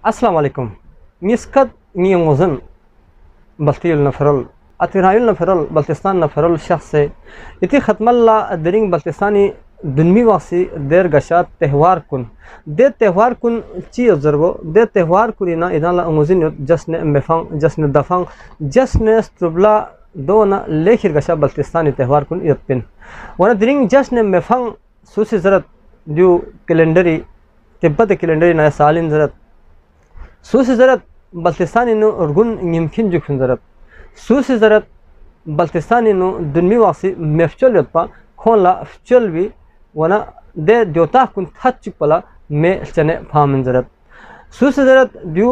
अस्सलाम वालेकुम मिस्कत नियमोजन बल्तिल नफरल अतिरायुल नफरल बल्तिस्तान नफरल शख्स से इति खत्मल्ला दरिंग बल्तिस्तानी दुनमी वासी देर गशात त्यौहार कुन दे त्यौहार कुन ची ऑब्जर्वो दे त्यौहार कुरिना इदाला अंगुजिन जश्न मेफांग जश्न दफांग जश्न स्ट्रुबला दोना लेखिर गशा बल्तिस्तानी त्यौहार कुन यत्पिन वन दरिंग जश्न मेफांग सुसी जरत ड्यू कैलेंडरी तिब्बत कैलेंडरी नया सालिन जरत सुसी जरत बल्तिस्तानी नो अर्गुन निमकिन जुखुन जरत सुसी जरत बल्तिस्तानी नो दुनमी वासी मेफचल यत्पा खोला चलवी वना दे द्योता कुन थच पला में चने फामन जरत सुसी जरत ड्यू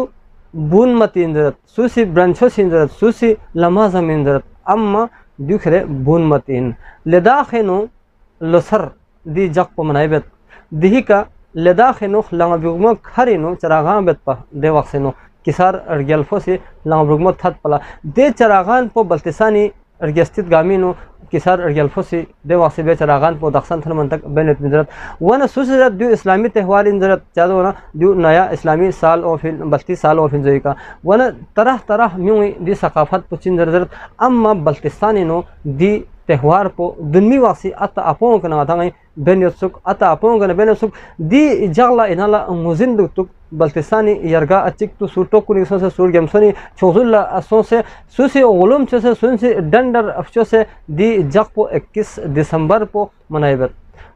बून मतीन जरत सुसी ब्रंचो सिन जरत सुसी लम्हा जमीन जरत अम्मा ड्यू खरे बून मतीन लेदाखेनो लसर दी जक प मनाइबत दिही का लेदाखेनो लंगबुगमो खरिनो चरागां बेतपा दे वक्सेनो किसार अर्गेल्फो से लंगबुगमो थत पला दे चरागान पो बल्तिस्तानी अर्गेस्तित गामीनो किसार अर्गेल्फो से दे वक्से बे चरागान पो दक्षन थन मंतक बेनेत जरत वन सुसरत दु इस्लामी त्यौहार इन जरत चादो ना दु नया इस्लामी साल ओ फिल 32 साल ओ फिल जोई का वन तरह तरह म्युई दी सकाफत पुचिन जरत अम्मा बल्तिस्तानी नो दी त्यौहार पो दुनमी वासी अत अपों कना थांगई बेन्योसुक अत अपों कना बेन्योसुक दी जगला इनाला मुजिन दुतुक बल्तिस्तानी यरगा अचिक तो सूटो कुनी से सूर गेमसनी छोजुल्ला असों से सुसी ओलुम से सुनसी डंडर अफचो से दी जग पो 21 दिसंबर पो मनाइबत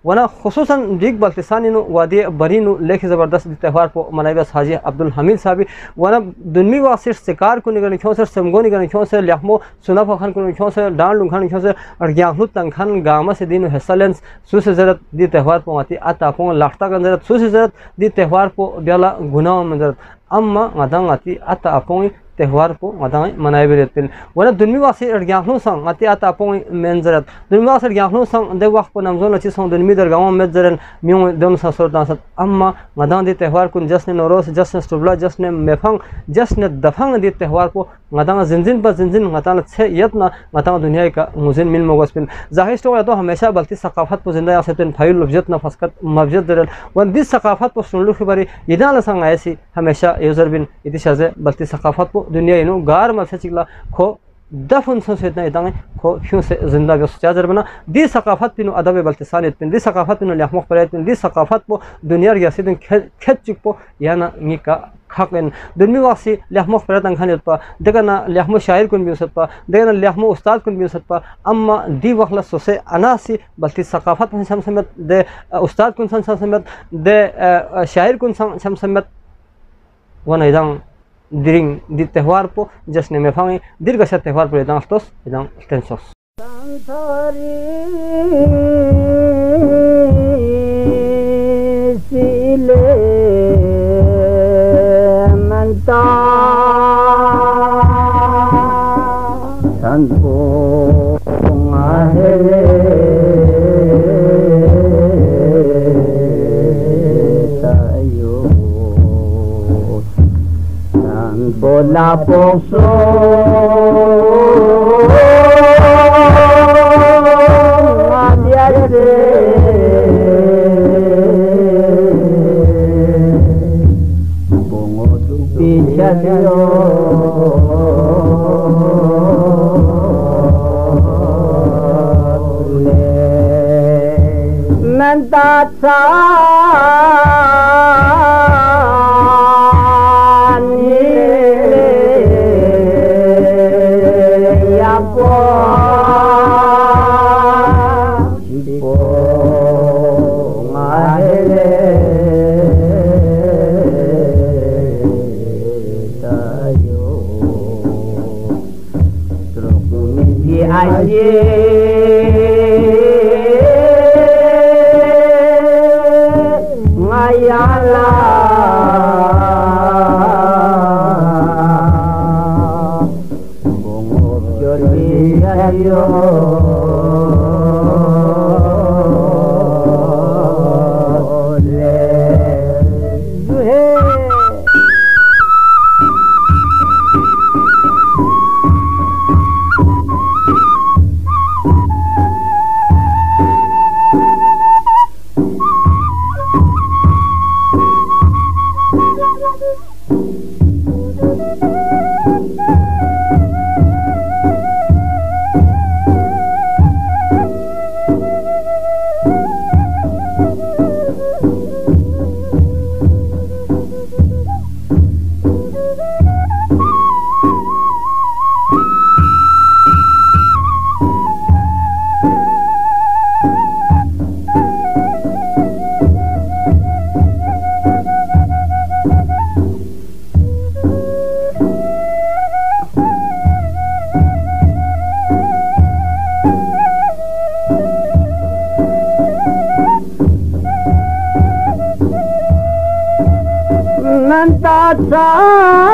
वना खुसूसन दिग बल्तिस्तानी नो वादी बरीनु लेख ज़बरदस्त त्यौहार पो मनाइबस हाजी अब्दुल हमीद साहब वना दुनमी वासिर शिकार को निगन क्यों से समगो निगन क्यों से लहमो सुना फखन को क्यों से डांड लुखन क्यों से अर्ग्याहु तंखन गामा से दिन हेसलेंस सुसे जरत दी त्यौहार पो आती आता पो लाखता गंजरत सुसे जरत दी त्यौहार पो ब्याला गुनाह मंजरत अम्मा गदंग आती आता अपो त्यौहार को मदाई मनाए बेरतिन वना दुनमी वासी अर्ग्याहनु संग आती आता अपो मेंजरत दुनमी वासी अर्ग्याहनु संग दे वक्त को नमजोन अछि संग दुनमी दरगाव में जरन म्यु दोन ससुर दासत अम्मा मदान दी त्यौहार कुन जश्न नौरोज जश्न स्टुबला जश्न मेफंग जश्न दफंग दी त्यौहार को मदांग जिनजिन पर जिनजिन मतान छे यतना मतांग दुनिया का मुजिन मिल मोगसपिन जाहिर स्टोर तो हमेशा बल्ति सकाफत को जिंदा आसेतन फाइल लफ्जत न फसकत मवजद दरल वन दी सकाफत को सुनलु खबरी इदाल संग ऐसी हमेशा यूजर बिन इति शजे बल्ति सकाफत को दुनिया इनु गार मसे चिकला खो दफन संसेतना इदांग खो क्यों से जिंदा बस चादर बना दी सकाफत पिनु अदब बल्तिस्तानियत पिन दी सकाफत पिनु लहमख परयत पिन दी सकाफत को दुनिया के सिदन खेत चिक पो याना निका खाकन दुनमी वासी लहमख परयत अंखानियत पा देगना लहमो शायर कुन भी सत्पा देगना लहमो उस्ताद कुन भी सत्पा अम्मा दी वखला सोसे अनासी बल्ति सकाफत सम समेत दे उस्ताद कुन सम समेत दे शायर कुन सम समेत वन इदांग दिरिंग दी त्यौहार पो जश्न में फांगे दीर्घ सा त्यौहार पर इदांग तोस इदांग टेंसोस सिले मनता संतो माहे bola poso adiare bongo tu pichadio mentata Mayala bongo jodi ayo sa